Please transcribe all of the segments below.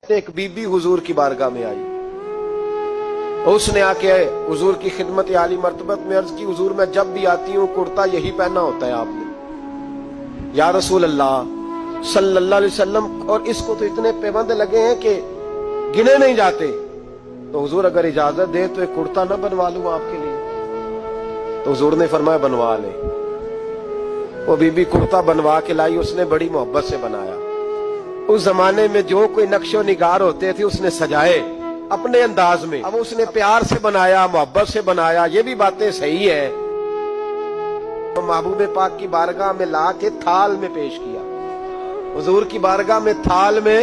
ایک बीबी हुजूर की बारगाह में आई, उसने आके हुजूर की खिदमत आली मर्तबत में अर्ज की, हुजूर मैं जब भी आती हूँ कुर्ता यही पहना होता है आपने, या रसूल अल्लाह सल्लल्लाहु अलैहि वसल्लम, और इसको तो इतने पैबंद लगे हैं कि गिने नहीं जाते, तो हुजूर अगर इजाजत दे तो एक कुर्ता न बनवा लूं आपके लिए। तो हुजूर ने फरमाया बनवा ले। वो बीबी कुर्ता बनवा के लाई, उसने बड़ी मोहब्बत से बनाया। उस जमाने में जो कोई नक्शो निगार होते थे उसने सजाए अपने अंदाज में, अब उसने प्यार से बनाया, मोहब्बत से बनाया, ये भी बातें सही है। तो महबूब पाक की बारगाह में ला के थाल में पेश किया। हुजूर की बारगाह में थाल में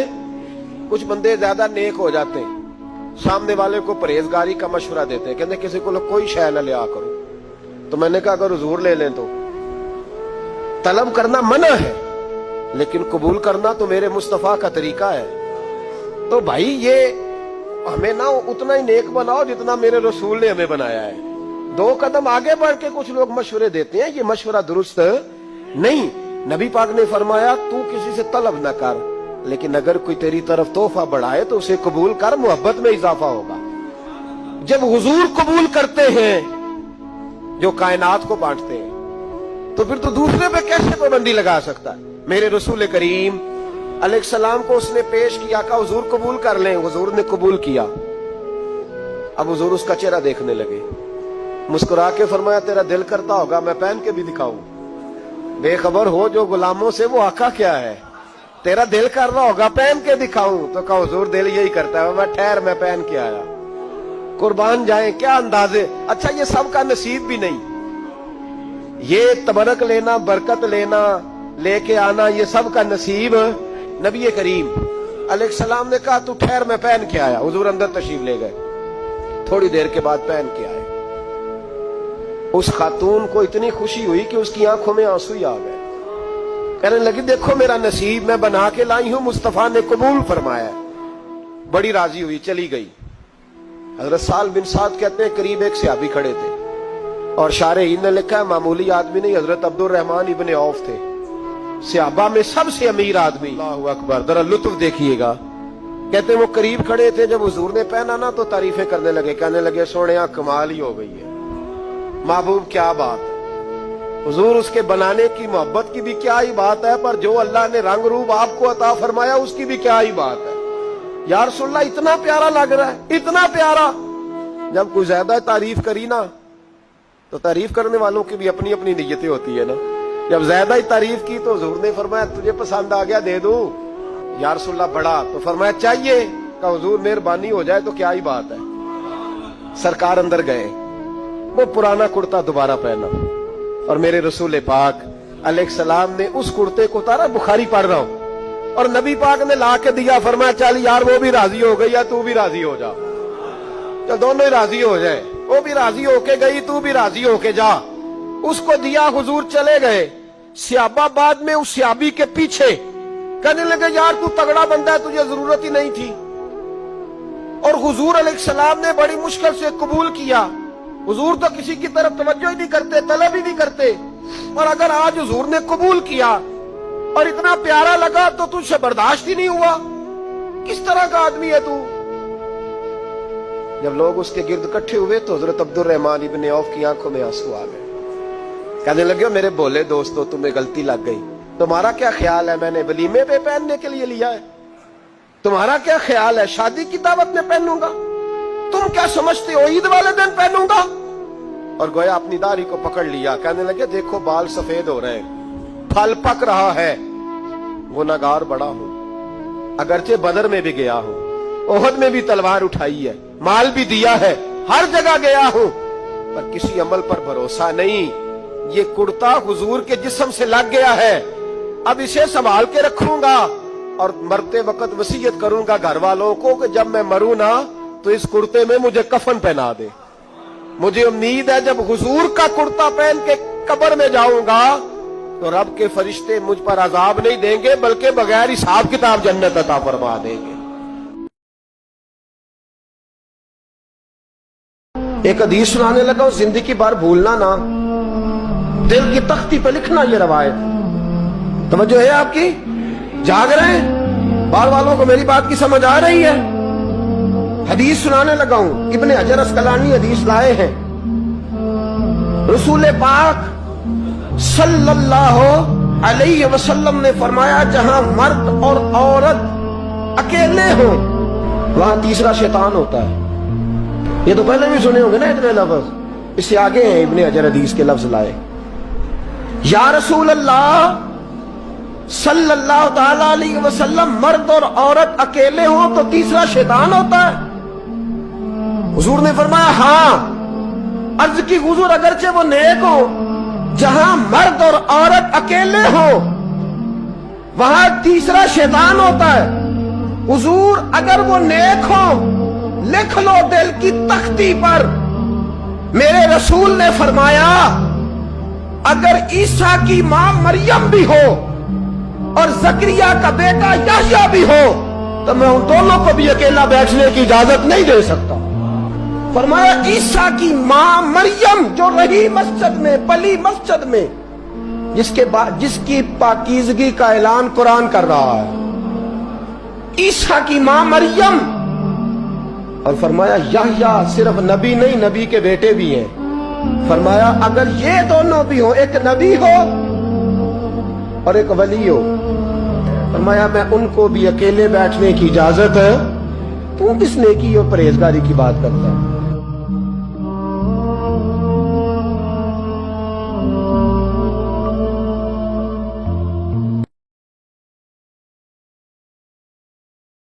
कुछ बंदे ज्यादा नेक हो जाते हैं, सामने वाले को परहेजगारी का मशवरा देते हैं, कहते किसी को कोई शय न लिया करो। तो मैंने कहा अगर हुजूर ले लें तो तलब करना मना है, लेकिन कबूल करना तो मेरे मुस्तफा का तरीका है। तो भाई ये हमें ना उतना ही नेक बनाओ जितना मेरे रसूल ने हमें बनाया है। दो कदम आगे बढ़ के कुछ लोग मशवरे देते हैं, ये मशवरा दुरुस्त नहीं। नबी पाक ने फरमाया तू किसी से तलब न कर, लेकिन अगर कोई तेरी तरफ तोहफा बढ़ाए तो उसे कबूल कर, मोहब्बत में इजाफा होगा। जब हुजूर कबूल करते हैं जो कायनात को बांटते हैं, तो फिर तो दूसरे पे कैसे पाबंदी लगा सकता है। मेरे रसूल करीम अलैहिस्सलाम को उसने पेश किया, कहा हुजूर कबूल कर लें। हुजूर ने कबूल किया। अब हुजूर उसका चेहरा देखने लगे, मुस्कुरा के फरमाया तेरा दिल करता होगा मैं पहन के भी दिखाऊं। बेखबर हो जो गुलामों से वो आका क्या है, तेरा दिल कर रहा होगा पहन के दिखाऊं। तो कहा हुजूर दिल यही करता है, मैं ठहर मैं पहन के आया। कुर्बान जाए क्या अंदाजे। अच्छा ये सबका नसीब भी नहीं, ये तबरक लेना, बरकत लेना, लेके आना, ये सब का नसीब नबी करीम अलैहिस्सलाम ने कहा तू ठहर मैं पहन के आया। हुजूर अंदर तशरीफ ले गए, थोड़ी देर के बाद पहन के आए। उस खातून को इतनी खुशी हुई कि उसकी आंखों में आंसू ही आ गए। कहने लगी देखो मेरा नसीब मैं बना के लाई हूं, मुस्तफा ने कबूल फरमाया। बड़ी राजी हुई, चली गई। हजरत साल बिन साद कहते हैं करीब एक सहाबी खड़े थे, और शारहीन ने लिखा है मामूली आदमी नहीं, हजरत अब्दुल रहमान इब्ने औफ थे, सहाबा में सबसे अमीर आदमी। अल्लाहु अकबर, जरा लुत्फ देखिएगा। कहते वो करीब खड़े थे, जब हुजूर ने पहना ना तो तारीफें करने लगे, कहने लगे सोने कमाल ही हो गई है, महबूब क्या बात है। हुजूर उसके बनाने की मोहब्बत की भी क्या ही बात है, पर जो अल्लाह ने रंग रूप आपको अता फरमाया उसकी भी क्या ही बात है। या रसूलल्लाह इतना प्यारा लग रहा है, इतना प्यारा। जब कोई ज्यादा तारीफ करी ना तो तारीफ करने वालों की भी अपनी अपनी नीयतें होती है ना। जब ज्यादा ही तारीफ की तो हुजूर ने फरमाया तुझे पसंद आ गया दे दूं। या रसूलल्लाह बड़ा, तो फरमाया चाहिए, का हुजूर मेहरबानी हो जाए तो क्या ही बात है। सरकार अंदर गए, वो पुराना कुर्ता दोबारा पहना, और मेरे रसूल पाक अलैहिस्सलाम ने उस कुर्ते को उतारा। बुखारी पढ़ रहा हूं, और नबी पाक ने ला के दिया, फरमाया चल यार वो भी राजी हो गई या तू भी राजी हो जा, तो दोनों ही राजी हो जाए। वो भी राजी होके गई, तू भी राजी होके जा। उसको दिया, हुजूर चले गए। सहाबा बाद में उस सहाबी के पीछे कहने लगे यार तू तगड़ा बंदा है, तुझे जरूरत ही नहीं थी। और हुजूर अलैहिस्सलाम ने बड़ी मुश्किल से कबूल किया। हुजूर तो किसी की तरफ तवज्जो ही नहीं करते, तलब ही नहीं करते, और अगर आज हुजूर ने कबूल किया और इतना प्यारा लगा तो तुझसे बर्दाश्त ही नहीं हुआ। किस तरह का आदमी है तू। जब लोग उसके गिर्द इकट्ठे हुए तो हजरत अब्दुल रहमान इब्ने औफ की आंखों में आंसू आ गए। कहने लगे मेरे भोले दोस्तों तुम्हें गलती लग गई, तुम्हारा क्या ख्याल है मैंने वलीमे पे पहनने के लिए लिया है, तुम्हारा क्या ख्याल है शादी की दावत में पहनूंगा, तुम क्या समझते हो ईद वाले दिन पहनूंगा। और गोया अपनी दाढ़ी को पकड़ लिया। कहने लगे देखो बाल सफेद हो रहे हैं, फल पक रहा है, गुनहगार बड़ा हूं, अगरचे बदर में भी गया हूं, ओहद में भी तलवार उठाई है, माल भी दिया है, हर जगह गया हूं, पर किसी अमल पर भरोसा नहीं। ये कुर्ता हुजूर के जिस्म से लग गया है, अब इसे संभाल के रखूंगा, और मरते वक्त वसीयत करूंगा घर वालों को कि जब मैं मरूं ना तो इस कुर्ते में मुझे कफन पहना दे। मुझे उम्मीद है जब हुजूर का कुर्ता पहन के कब्र में जाऊंगा तो रब के फरिश्ते मुझ पर अजाब नहीं देंगे, बल्कि बगैर हिसाब किताब जन्नत अता फरमा देंगे। एक हदीस सुनाने लगा, जिंदगी भर भूलना ना, दिल की तख्ती पे लिखना ये रवायत। तवज्जो है आपकी, जाग रहे हैं। بال والوں کو میری بات کی سمجھ آ رہی ہے؟ حدیث سنانے لگا ہوں، ابن حجر اسقلانی حدیث لائے ہیں، رسول پاک صلی اللہ علیہ وسلم نے فرمایا جہاں مرد اور عورت اکیلے ہوں وہاں تیسرا شیطان ہوتا ہے۔ یہ تو پہلے بھی سنے ہوں گے نا اتنے لفظ، اس سے آگے ہیں ابن حجر حدیث کے لفظ لائے۔ یا رسول اللہ صلی اللہ تعالی علیہ وسلم، مرد اور عورت اکیلے ہوں تو تیسرا شیطان ہوتا ہے؟ حضور نے فرمایا ہاں۔ عرض کی حضور اگرچہ وہ نیک ہو، جہاں مرد اور عورت اکیلے ہو وہاں تیسرا شیطان ہوتا ہے۔ حضور اگر وہ نیک ہو لکھ لو دل کی تختی پر، میرے رسول نے فرمایا اگر عیسیٰ کی ماں مریم بھی ہو اور زکریا کا بیٹا یحییٰ بھی ہو تو میں ان دونوں کو بھی اکیلا بیٹھنے کی اجازت نہیں دے سکتا۔ فرمایا عیسیٰ کی ماں مریم جو رہی مسجد میں، پلی مسجد میں، جس کی پاکیزگی کا اعلان قرآن کر رہا ہے، عیسیٰ کی ماں مریم، اور فرمایا یحییٰ صرف نبی نہیں، نبی کے بیٹے بھی ہیں۔ فرمایا اگر یہ دونوں بھی ہوں، ایک نبی ہو اور ایک ولی ہو، فرمایا میں ان کو بھی اکیلے بیٹھنے کی اجازت ہے۔ تو کس نیکی اور پرہیزگاری کی بات کرتا ہے؟